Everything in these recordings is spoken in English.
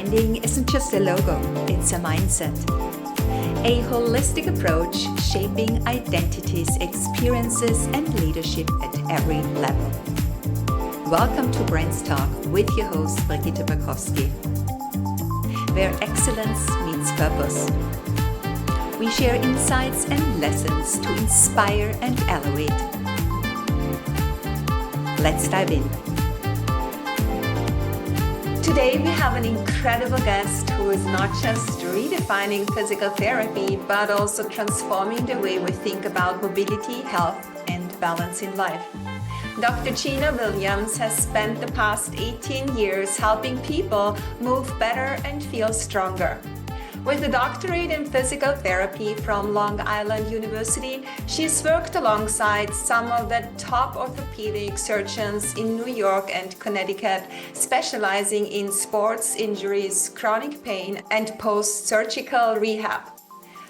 branding isn't just a logo, it's a mindset. A holistic approach shaping identities, experiences, and leadership at every level. Welcome to BrandsTalk with your host, Brigitte Bakowski, where excellence meets purpose. We share insights and lessons to inspire and elevate. Let's dive in. Today we have an incredible guest who is not just redefining physical therapy, but also transforming the way we think about mobility, health, and balance in life. Dr. Gina Williams has spent the past 18 years helping people move better and feel stronger. With a doctorate in physical therapy from Long Island University, she's worked alongside some of the top orthopedic surgeons in New York and Connecticut, specializing in sports injuries, chronic pain, and post-surgical rehab.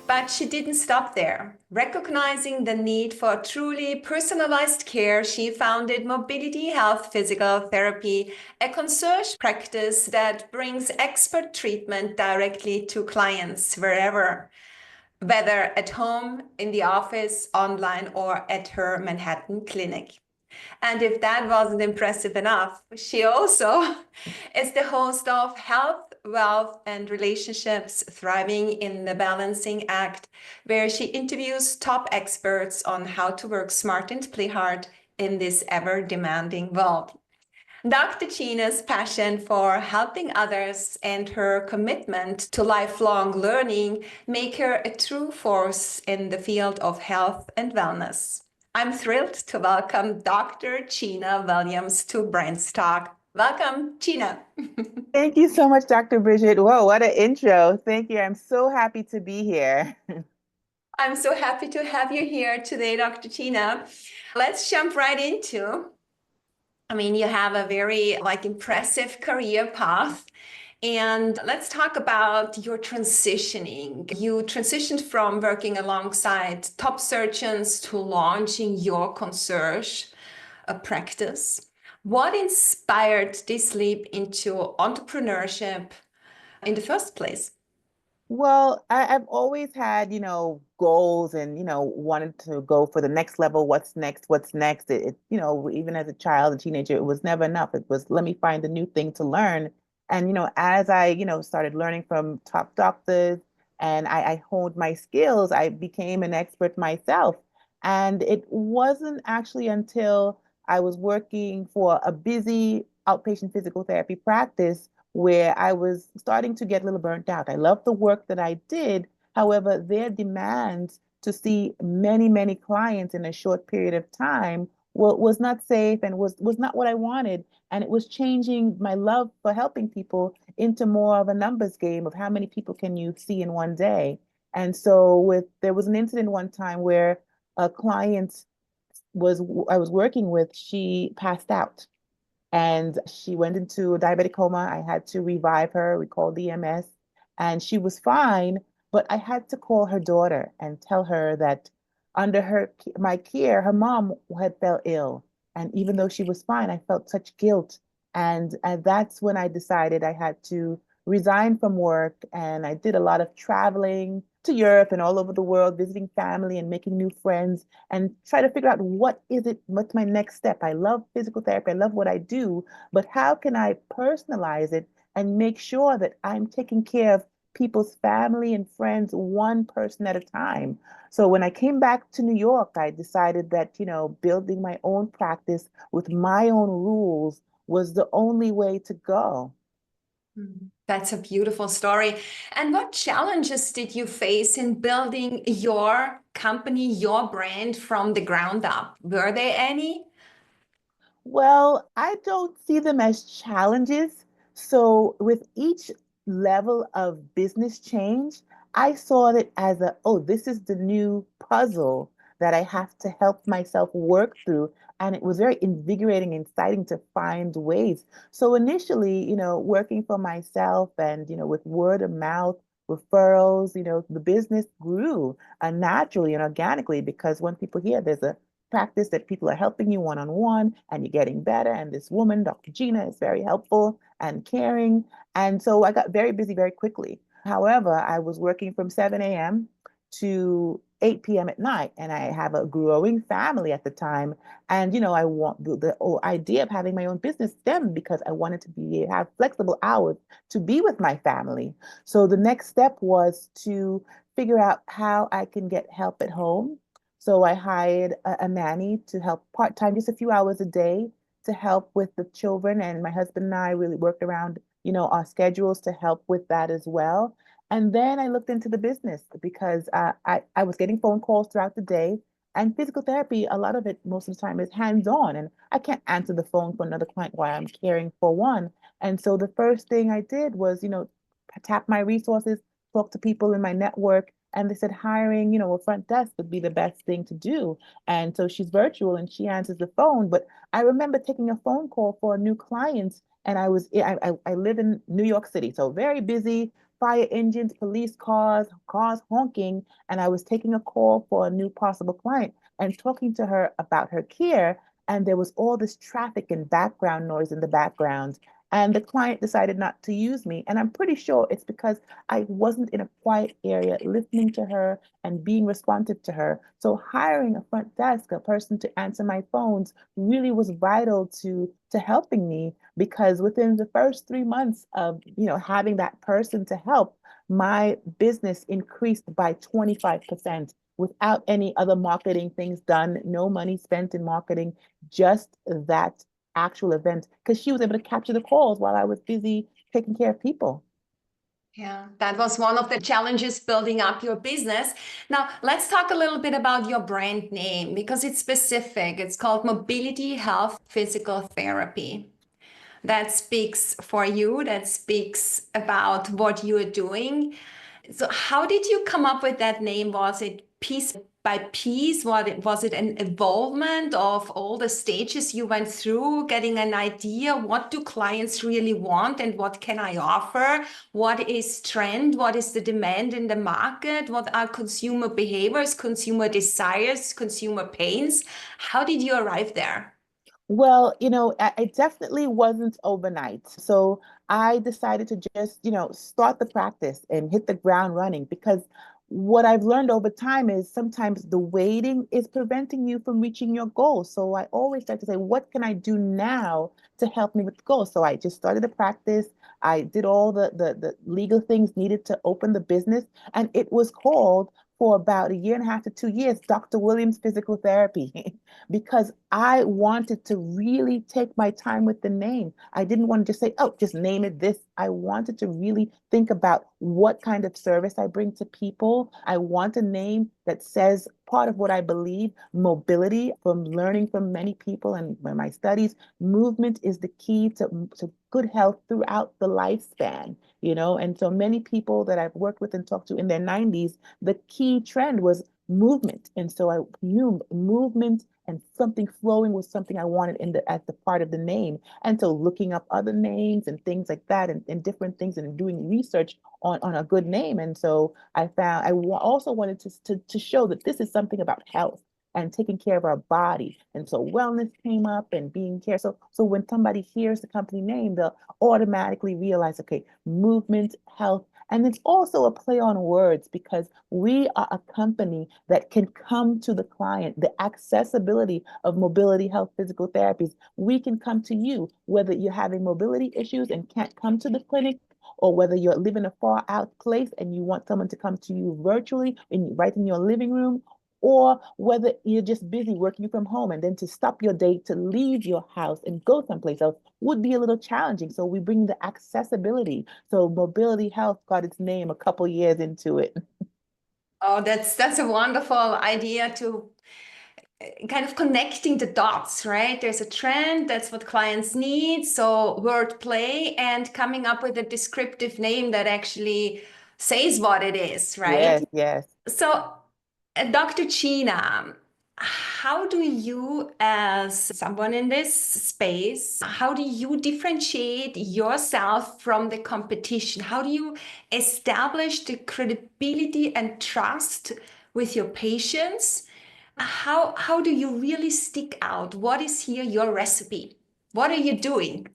But she didn't stop there. Recognizing the need for truly personalized care, she founded Mobility Health Physical Therapy, a concierge practice that brings expert treatment directly to clients wherever, whether at home, in the office, online, or at her Manhattan clinic. And if that wasn't impressive enough, she also is the host of Health, Wealth, and Relationships Thriving in the Balancing Act, where she interviews top experts on how to work smart and play hard in this ever-demanding world. Dr. Gina's passion for helping others and her commitment to lifelong learning make her a true force in the field of health and wellness. I'm thrilled to welcome Dr. Gina Williams to BrandsTalk. Welcome, Gina. Thank you so much, Dr. Bridget. Whoa, what an intro. Thank you. I'm so happy to be here. I'm so happy to have you here today, Dr. Gina. Let's jump right into, you have a very impressive career path. And let's talk about your transitioning. You transitioned from working alongside top surgeons to launching your concierge practice. What inspired this leap into entrepreneurship in the first place? Well, I've always had, goals and, wanted to go for the next level. What's next? What's next? Even as a child, a teenager, it was never enough. It was, let me find a new thing to learn. And, as I, started learning from top doctors and I honed my skills, I became an expert myself. And it wasn't actually until I was working for a busy outpatient physical therapy practice where I was starting to get a little burnt out. I loved the work that I did. However, their demands to see many, many clients in a short period of time was not safe and was not what I wanted. And it was changing my love for helping people into more of a numbers game of how many people can you see in one day. And so there was an incident one time where a client I was working with, she passed out. And she went into a diabetic coma. I had to revive her. We called EMS, and she was fine. But I had to call her daughter and tell her that under my care, her mom had fell ill. And even though she was fine, I felt such guilt. And that's when I decided I had to resign from work. And I did a lot of traveling to Europe and all over the world, visiting family and making new friends and try to figure out what's my next step. I love physical therapy. I love what I do, but how can I personalize it and make sure that I'm taking care of people's family and friends, one person at a time? So when I came back to New York, I decided that, building my own practice with my own rules was the only way to go. That's a beautiful story. And what challenges did you face in building your company, your brand from the ground up? Were there any? Well, I don't see them as challenges. So with each level of business change, I saw it as this is the new puzzle that I have to help myself work through. And it was very invigorating and exciting to find ways. So initially, working for myself and, with word of mouth, referrals, the business grew naturally and organically because when people hear there's a practice that people are helping you one-on-one and you're getting better. And this woman, Dr. Gina, is very helpful. and caring. And so I got very busy very quickly. However, I was working from 7 a.m. to 8 p.m. at night, and I have a growing family at the time. And I want the whole idea of having my own business stemmed because I wanted to have flexible hours to be with my family. So the next step was to figure out how I can get help at home. So I hired a nanny to help part-time, just a few hours a day to help with the children. And my husband and I really worked around, our schedules to help with that as well. And then I looked into the business because I was getting phone calls throughout the day. And physical therapy, a lot of it, most of the time, is hands-on. And I can't answer the phone for another client while I'm caring for one. And so the first thing I did was, tap my resources, talk to people in my network. And they said hiring, a front desk would be the best thing to do. And so she's virtual and she answers the phone. But I remember taking a phone call for a new client, and I live in New York City, so very busy, fire engines, police cars honking, and I was taking a call for a new possible client and talking to her about her care, and there was all this traffic and background noise in the background. And the client decided not to use me. And I'm pretty sure it's because I wasn't in a quiet area listening to her and being responsive to her. So hiring a front desk, a person to answer my phones, really was vital to helping me, because within the first 3 months of having that person to help, my business increased by 25% without any other marketing things done, no money spent in marketing, just that actual event, because she was able to capture the calls while I was busy taking care of people. Yeah, that was one of the challenges building up your business. Now, let's talk a little bit about your brand name because it's specific. It's called Mobility Health Physical Therapy. That speaks for you, that speaks about what you are doing. So how did you come up with that name? Was it piece by piece? Was it an evolvement of all the stages you went through, getting an idea? What do clients really want and what can I offer? What is trend? What is the demand in the market? What are consumer behaviors, consumer desires, consumer pains? How did you arrive there? Well, it definitely wasn't overnight. So I decided to just, start the practice and hit the ground running, because what I've learned over time is sometimes the waiting is preventing you from reaching your goals. So I always start to say, what can I do now to help me with the goals? So I just started the practice. I did all the legal things needed to open the business, and it was called, for about a year and a half to 2 years, Dr. Williams Physical Therapy. Because I wanted to really take my time with the name. I didn't want to just say, oh, just name it this. I wanted to really think about what kind of service I bring to people. I want a name that says part of what I believe, mobility, from learning from many people and my studies. Movement is the key to good health throughout the lifespan, and so many people that I've worked with and talked to in their 90s, the key trend was movement. And so I knew movement and something flowing was something I wanted as the part of the name. And so looking up other names and things like that, and different things, and doing research on a good name. And so I found also wanted to show that this is something about health and taking care of our body. And so wellness came up and being care. So when somebody hears the company name, they'll automatically realize, okay, movement, health. And it's also a play on words, because we are a company that can come to the client, the accessibility of mobility, health, physical therapies. We can come to you, whether you're having mobility issues and can't come to the clinic, or whether you're living a far out place and you want someone to come to you virtually right in your living room, or whether you're just busy working from home, and then to stop your day to leave your house and go someplace else would be a little challenging. So we bring the accessibility. So Mobility Health got its name a couple years into it. Oh, that's a wonderful idea to kind of connecting the dots, right? There's a trend, that's what clients need. So wordplay and coming up with a descriptive name that actually says what it is, right? Yes, yes. So, Dr. Gina, how do you, as someone in this space, how do you differentiate yourself from the competition? How do you establish the credibility and trust with your patients? How do you really stick out? What is here your recipe? What are you doing?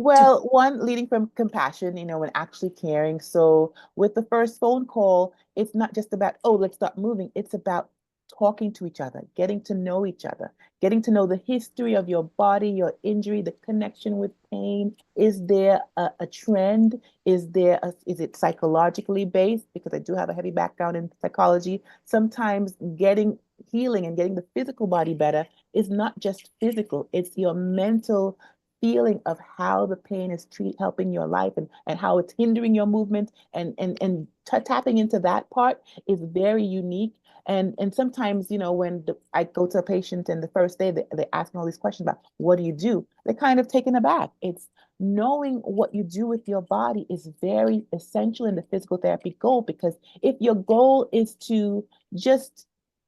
Well, one, leading from compassion, and actually caring. So with the first phone call, it's not just about, oh, let's start moving. It's about talking to each other, getting to know each other, getting to know the history of your body, your injury, the connection with pain. Is there a trend? Is it psychologically based? Because I do have a heavy background in psychology. Sometimes getting healing and getting the physical body better is not just physical, it's your mental feeling of how the pain is helping your life, and how it's hindering your movement, and tapping into that part is very unique. And sometimes, when I go to a patient and the first day they ask me all these questions about what do you do, they're kind of taken aback. It's knowing what you do with your body is very essential in the physical therapy goal, because if your goal is to just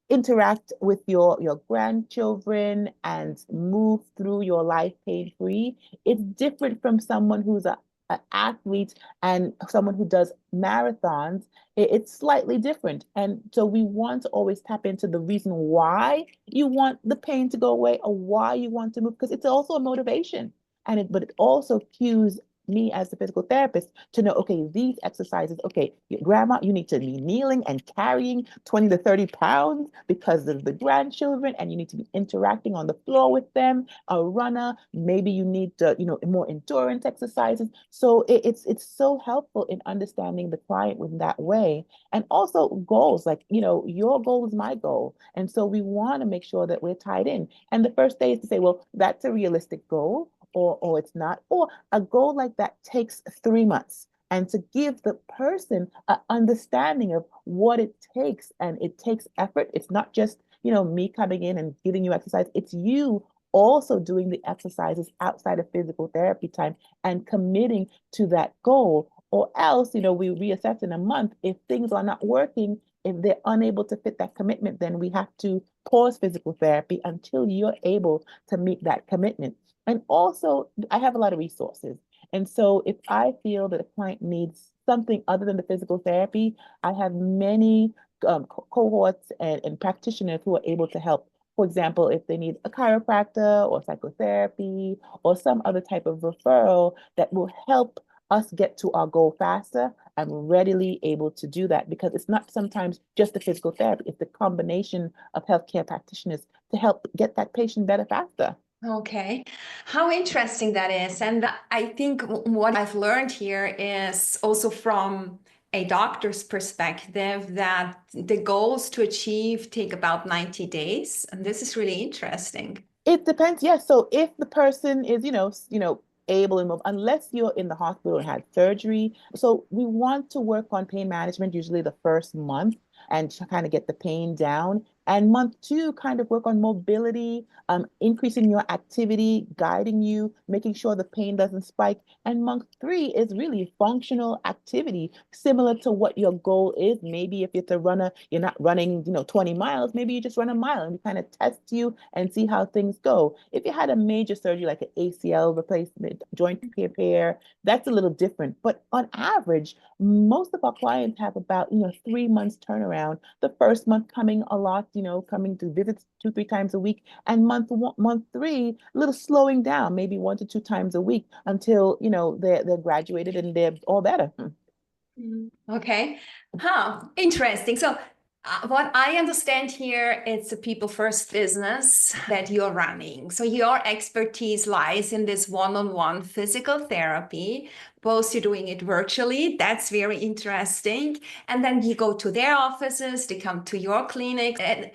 interact with your grandchildren and move through your life pain free, it's different from someone who's an athlete and someone who does marathons. It's slightly different. And so we want to always tap into the reason why you want the pain to go away or why you want to move, because it's also a motivation. But it also cues me as the physical therapist to know, okay, these exercises, okay, your grandma, you need to be kneeling and carrying 20 to 30 pounds because of the grandchildren, and you need to be interacting on the floor with them. A runner, maybe you need to, more endurance exercises. So it's so helpful in understanding the client in that way. And also goals, like, your goal is my goal. And so we want to make sure that we're tied in. And the first day is to say, well, that's a realistic goal, or it's not, or a goal like that takes 3 months, and to give the person an understanding of what it takes. And it takes effort. It's not just, me coming in and giving you exercise. It's you also doing the exercises outside of physical therapy time and committing to that goal. Or else, we reassess in a month. If things are not working, if they're unable to fit that commitment, then we have to pause physical therapy until you're able to meet that commitment. And also, I have a lot of resources. And so if I feel that a client needs something other than the physical therapy, I have many cohorts and practitioners who are able to help. For example, if they need a chiropractor or psychotherapy or some other type of referral that will help us get to our goal faster, I'm readily able to do that, because it's not sometimes just the physical therapy, it's the combination of healthcare practitioners to help get that patient better faster. Okay, how interesting that is. And I think what I've learned here is also from a doctor's perspective that the goals to achieve take about 90 days. And this is really interesting. It depends. Yes. So if the person is, able to move, unless you're in the hospital and had surgery. So we want to work on pain management usually the first month, and to kind of get the pain down. And month two, kind of work on mobility, increasing your activity, guiding you, making sure the pain doesn't spike. And month three is really functional activity, similar to what your goal is. Maybe if it's a runner, you're not running, 20 miles, maybe you just run a mile, and we kind of test you and see how things go. If you had a major surgery like an ACL replacement, joint repair, that's a little different. But on average, most of our clients have about, 3 months turnaround. The first month coming a lot, coming to visits 2, 3 times a week, and month three, a little slowing down, maybe 1 to 2 times a week, until, they're graduated and they're all better. Okay. Huh. Interesting. So, what I understand here, it's a people first business that you're running. So, your expertise lies in this one-on-one physical therapy. Both you're doing it virtually. That's very interesting. And then you go to their offices, they come to your clinic, and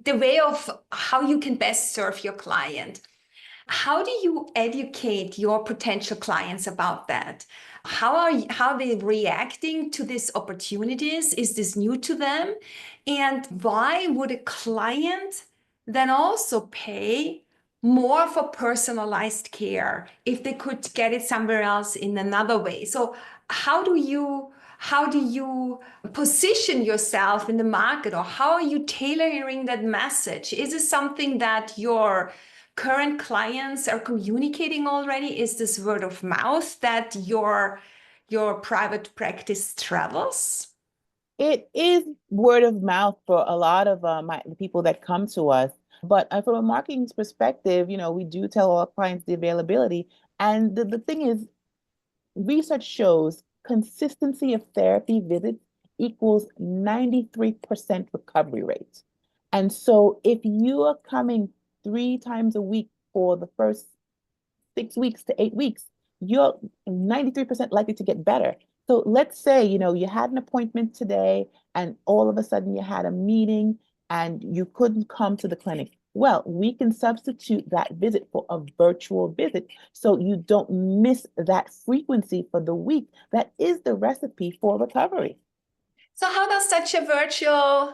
the way of how you can best serve your client. How do you educate your potential clients about that? How are they reacting to these opportunities? Is this new to them? And why would a client then also pay more for personalized care if they could get it somewhere else in another way? So how do you position yourself in the market, or how are you tailoring that message? Is it something that your current clients are communicating already? Is this word of mouth that your private practice travels? It is word of mouth for a lot of the people that come to us. But from a marketing perspective, we do tell our clients the availability. And the thing is, research shows consistency of therapy visits equals 93% recovery rate. And so if you are coming 3 times a week for the first 6 weeks to 8 weeks, you're 93% likely to get better. So let's say, you had an appointment today and all of a sudden you had a meeting and you couldn't come to the clinic. Well, we can substitute that visit for a virtual visit so you don't miss that frequency for the week. That is the recipe for recovery. So how does such a virtual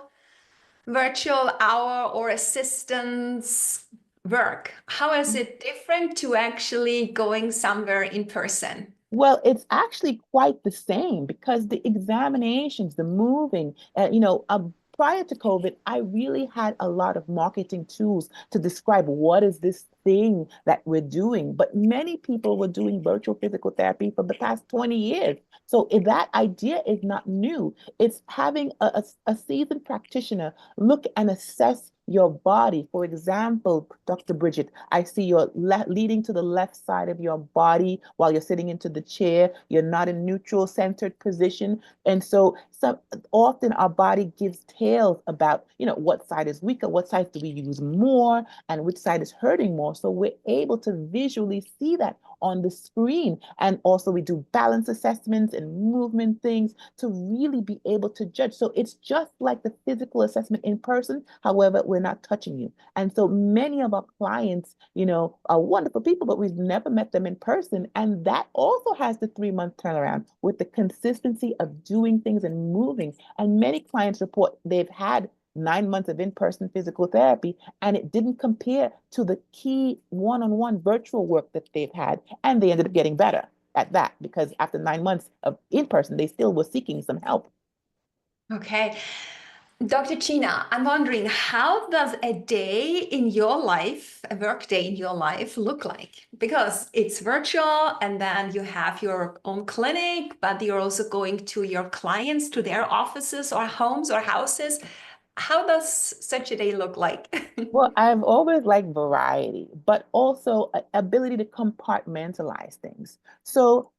hour or assistance work? How is it different to actually going somewhere in person? Well, it's actually quite the same because the examinations, the moving, prior to COVID, I really had a lot of marketing tools to describe what is this thing that we're doing. But many people were doing virtual physical therapy for the past 20 years. So if that idea is not new. It's having a seasoned practitioner look and assess your body. For example, Dr. Bridget, I see you're leading to the left side of your body while you're sitting into the chair. You're not in neutral centered position. And so often our body gives tales about, what side is weaker, what side do we use more, and which side is hurting more. So we're able to visually see that on the screen. And also we do balance assessments and movement things to really be able to judge. So it's just like the physical assessment in person. However, we're not touching you. And so many of our clients, are wonderful people, but we've never met them in person. And that also has the 3-month turnaround with the consistency of doing things and moving. And many clients report they've had 9 months of in-person physical therapy, and it didn't compare to the key one-on-one virtual work that they've had. And they ended up getting better at that because after 9 months of in-person, they still were seeking some help. Okay. Dr. Gina, I'm wondering, how does a day in your life, a work day in your life, look like? Because it's virtual and then you have your own clinic, but you're also going to your clients, to their offices or homes or houses. How does such a day look like? Well, I've always liked variety, but also ability to compartmentalize things. So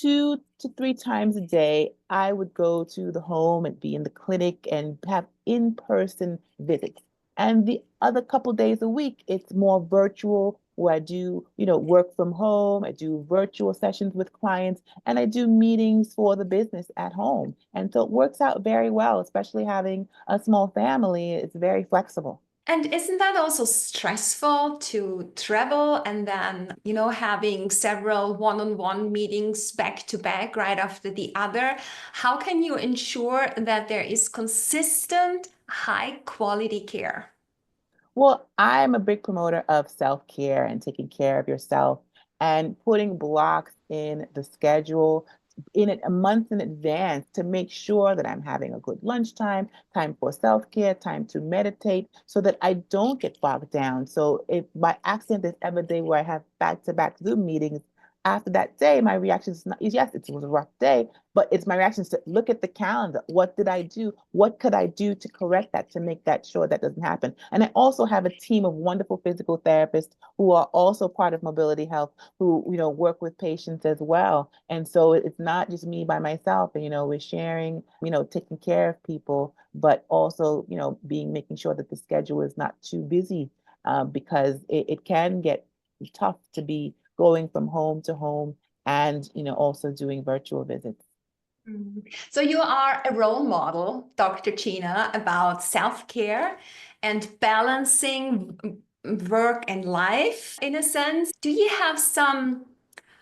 2 to 3 times a day, I would go to the home and be in the clinic and have in-person visits. And the other couple days a week, it's more virtual where I do, work from home. I do virtual sessions with clients and I do meetings for the business at home. And so it works out very well, especially having a small family. It's very flexible. And isn't that also stressful to travel and then, having several one-on-one meetings back to back right after the other? How can you ensure that there is consistent, high quality care? Well, I'm a big promoter of self-care and taking care of yourself and putting blocks in the schedule in it a month in advance to make sure that I'm having a good lunchtime, time for self-care, time to meditate so that I don't get bogged down. So if by accident there's ever a day where I have back-to-back Zoom meetings, after that day, my reaction is not, yes, it was a rough day, but it's my reaction is to look at the calendar. What did I do? What could I do to correct that, to make that sure that doesn't happen? And I also have a team of wonderful physical therapists who are also part of Mobility Health, who, work with patients as well. And so it's not just me by myself, and, we're sharing, taking care of people, but also, making sure that the schedule is not too busy because it can get tough to be going from home to home and also doing virtual visits. Mhm. So you are a role model, Dr. Gina, about self-care and balancing work and life in a sense. Do you have some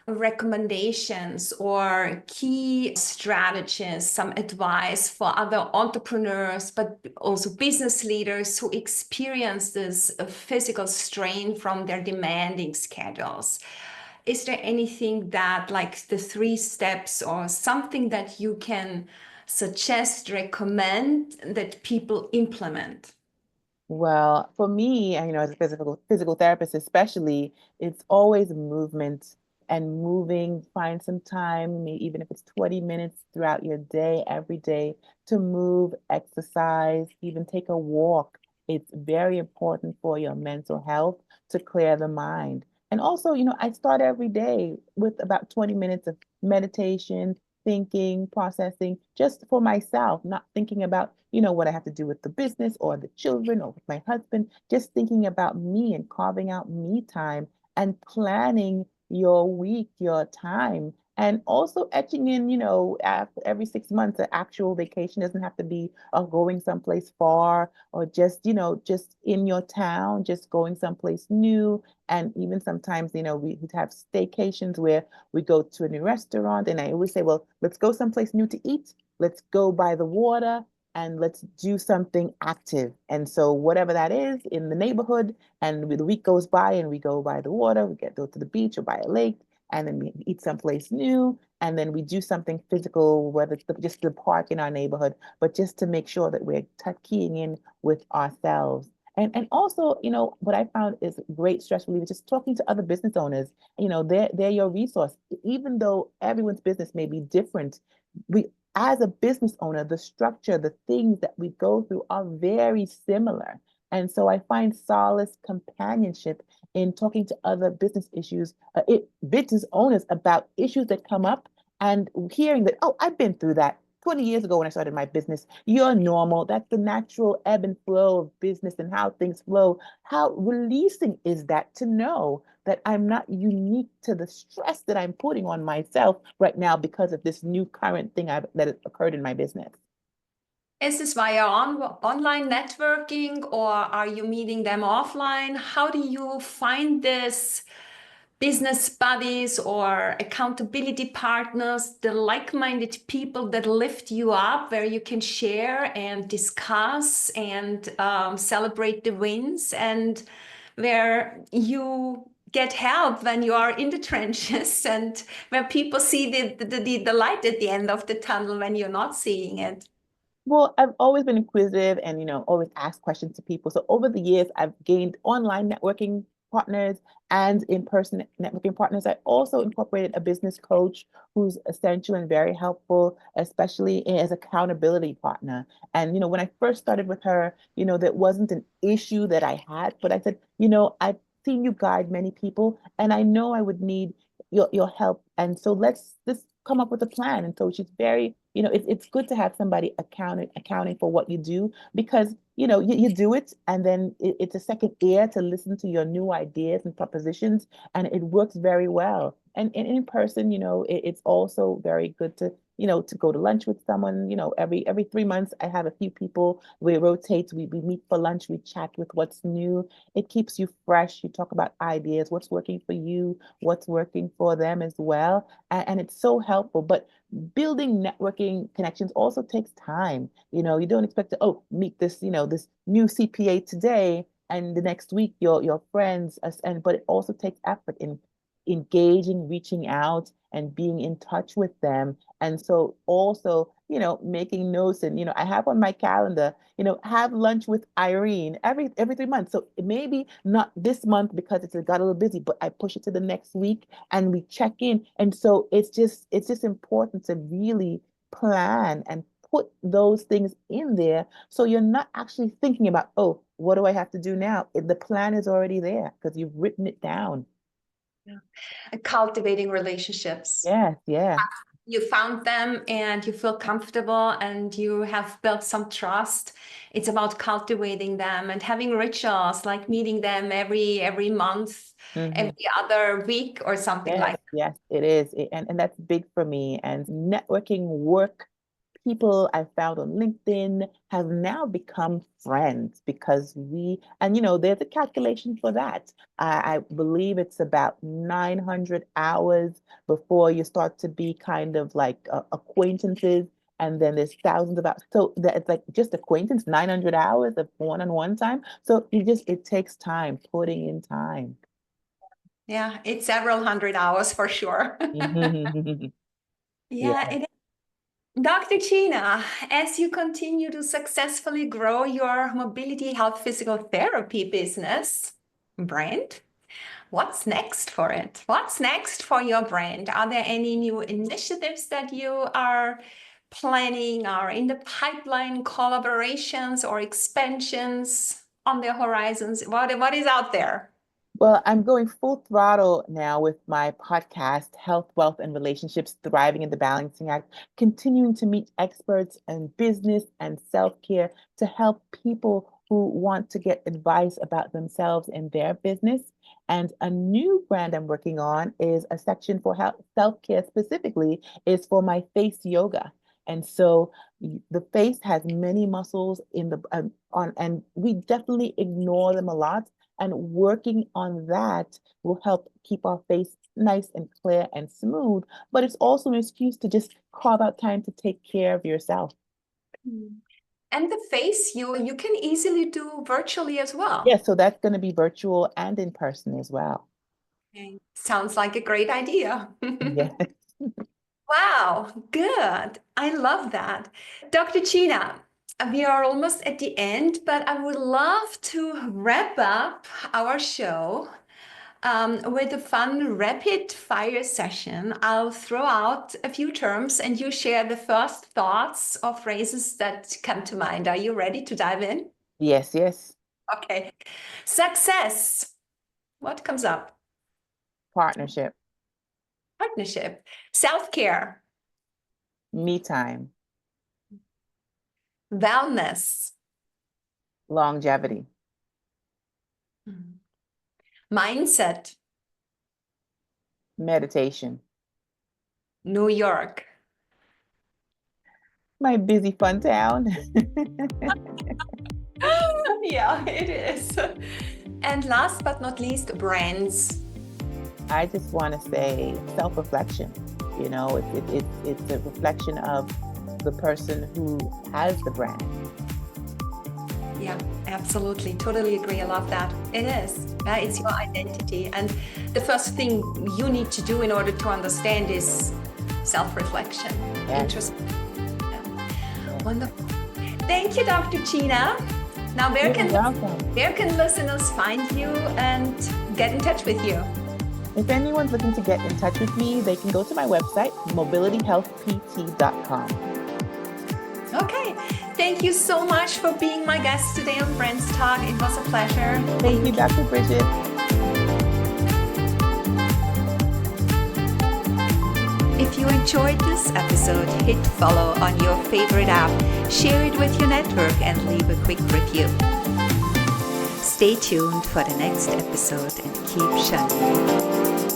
recommendations or key strategies, some advice for other entrepreneurs, but also business leaders who experience this physical strain from their demanding schedules? Is there anything that, like the 3 steps or something that you can suggest, recommend that people implement? Well, for me, as a physical therapist, especially, it's always movement and moving. Find some time, even if it's 20 minutes throughout your day, every day, to move, exercise, even take a walk. It's very important for your mental health to clear the mind. And also, I start every day with about 20 minutes of meditation, thinking, processing, just for myself, not thinking about, what I have to do with the business or the children or with my husband, just thinking about me and carving out me time and planning your week, your time. And also etching in, after every 6 months, an actual vacation doesn't have to be going someplace far or just, just in your town, just going someplace new. And even sometimes, we have staycations where we go to a new restaurant. And I always say, well, let's go someplace new to eat. Let's go by the water and let's do something active. And so whatever that is in the neighborhood, and the week goes by and we go by the water, go to the beach or by a lake, and then we eat someplace new, and then we do something physical, whether it's just the park in our neighborhood, but just to make sure that we're keying in with ourselves. And also, what I found is great stress reliever, just talking to other business owners. They're your resource. Even though everyone's business may be different, we as a business owner, the structure, the things that we go through are very similar. And so I find solace, companionship in talking to other business owners about issues that come up and hearing that, oh, I've been through that 20 years ago when I started my business. You're normal. That's the natural ebb and flow of business and how things flow. How releasing is that to know that I'm not unique to the stress that I'm putting on myself right now because of this new current thing that has occurred in my business? Is this via online networking, or are you meeting them offline? How do you find this business buddies or accountability partners, the like-minded people that lift you up, where you can share and discuss and celebrate the wins, and where you get help when you are in the trenches, and where people see the light at the end of the tunnel when you're not seeing it? Well, I've always been inquisitive and, always ask questions to people. So over the years, I've gained online networking partners and in-person networking partners. I also incorporated a business coach who's essential and very helpful, especially as accountability partner. And, when I first started with her, that wasn't an issue that I had, but I said, I've seen you guide many people and I know I would need your help. And so let's just come up with a plan. And so she's very, it's good to have somebody accounting for what you do, because you do it and then it's a second ear to listen to your new ideas and propositions, and it works very well. And in person, it's also very good to go to lunch with someone. Every 3 months I have a few people. We rotate, we meet for lunch, we chat with what's new. It keeps you fresh. You talk about ideas, what's working for you, what's working for them as well. And it's so helpful. But building networking connections also takes time. You don't expect to, meet this, this new CPA today, and the next week your friends, but it also takes effort in engaging, reaching out, and being in touch with them. And so also, making notes, and I have on my calendar, have lunch with Irene every 3 months. So maybe not this month because it's got a little busy, but I push it to the next week and we check in. And so it's just important to really plan and put those things in there, so you're not actually thinking about, oh, what do I have to do now? The plan is already there because you've written it down. Yeah. And cultivating relationships. Yes, yeah. You found them and you feel comfortable and you have built some trust. It's about cultivating them and having rituals, like meeting them every month, Mhm. every other week or something Yes, like yes, it is. And that's big for me. And networking work, people I found on LinkedIn have now become friends because there's a calculation for that. I believe it's about 900 hours before you start to be kind of like acquaintances. And then there's thousands of hours. So it's like just acquaintance, 900 hours of one-on-one time. So it takes time, putting in time. Yeah, it's several hundred hours for sure. Yeah, Yeah. it is. Dr. Gina, as you continue to successfully grow your mobility health physical therapy business brand, what's next for it? What's next for your brand? Are there any new initiatives that you are planning, or in the pipeline, collaborations or expansions on the horizons? What is out there? Well, I'm going full throttle now with my podcast, Health, Wealth, and Relationships Thriving in the Balancing Act, continuing to meet experts in business and self-care to help people who want to get advice about themselves and their business. And a new brand I'm working on is a section for health, self-care specifically is for my face yoga. And so the face has many muscles in the on, and we definitely ignore them a lot. And working on that will help keep our face nice and clear and smooth. But it's also an excuse to just carve out time to take care of yourself. And the face you can easily do virtually as well. Yeah, so that's going to be virtual and in person as well. Okay. Sounds like a great idea. Yeah. Wow, good. I love that. Dr. Gina, we are almost at the end, but I would love to wrap up our show with a fun rapid fire session. I'll throw out a few terms and you share the first thoughts or phrases that come to mind. Are you ready to dive in? Yes, yes. Okay. Success. What comes up? Partnership. Partnership. Self-care. Me time. Wellness. Longevity. Mindset. Meditation. New York. My busy fun town. Yeah, it is. And last but not least, brands. I just want to say self-reflection. You know, it's a reflection of the person who has the brand. Yeah, absolutely. Totally agree. I love that. It is. It's your identity. And the first thing you need to do in order to understand is self-reflection. Yes. Interesting. Yeah. Wonderful. Thank you, Dr. Gina. Now, where can listeners find you and get in touch with you? If anyone's looking to get in touch with me, they can go to my website, mobilityhealthpt.com. Okay. Thank you so much for being my guest today on BrandsTalk. It was a pleasure. Thank you, Dr. Bridget. If you enjoyed this episode, hit follow on your favorite app, share it with your network, and leave a quick review. Stay tuned for the next episode and keep shining.